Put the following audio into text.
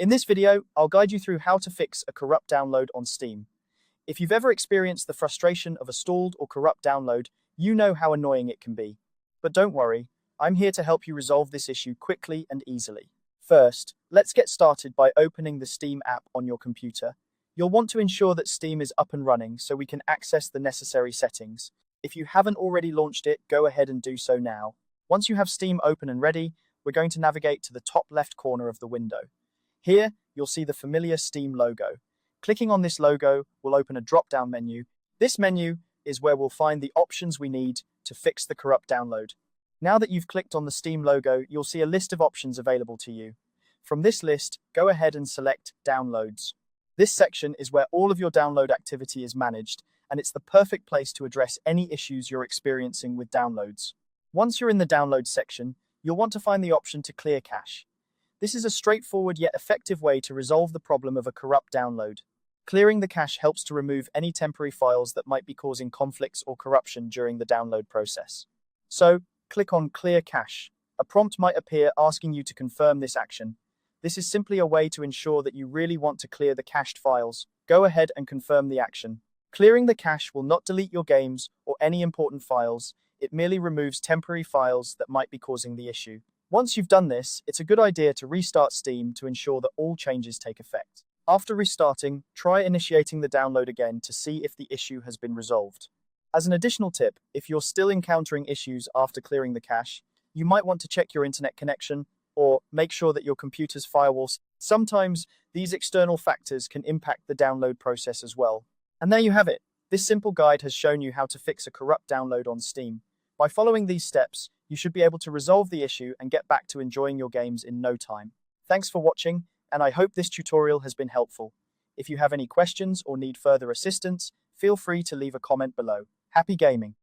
In this video, I'll guide you through how to fix a corrupt download on Steam. If you've ever experienced the frustration of a stalled or corrupt download, you know how annoying it can be. But don't worry, I'm here to help you resolve this issue quickly and easily. First, let's get started by opening the Steam app on your computer. You'll want to ensure that Steam is up and running so we can access the necessary settings. If you haven't already launched it, go ahead and do so now. Once you have Steam open and ready, we're going to navigate to the top left corner of the window. Here, you'll see the familiar Steam logo. Clicking on this logo will open a drop-down menu. This menu is where we'll find the options we need to fix the corrupt download. Now that you've clicked on the Steam logo, you'll see a list of options available to you. From this list, go ahead and select Downloads. This section is where all of your download activity is managed, and it's the perfect place to address any issues you're experiencing with downloads. Once you're in the Downloads section, you'll want to find the option to clear cache. This is a straightforward yet effective way to resolve the problem of a corrupt download. Clearing the cache helps to remove any temporary files that might be causing conflicts or corruption during the download process. So, click on Clear Cache. A prompt might appear asking you to confirm this action. This is simply a way to ensure that you really want to clear the cached files. Go ahead and confirm the action. Clearing the cache will not delete your games or any important files. It merely removes temporary files that might be causing the issue. Once you've done this, it's a good idea to restart Steam to ensure that all changes take effect. After restarting, try initiating the download again to see if the issue has been resolved. As an additional tip, if you're still encountering issues after clearing the cache, you might want to check your internet connection or make sure that your computer's firewall. Sometimes these external factors can impact the download process as well. And there you have it. This simple guide has shown you how to fix a corrupt download on Steam. By following these steps, you should be able to resolve the issue and get back to enjoying your games in no time. Thanks for watching, and I hope this tutorial has been helpful. If you have any questions or need further assistance, feel free to leave a comment below. Happy gaming!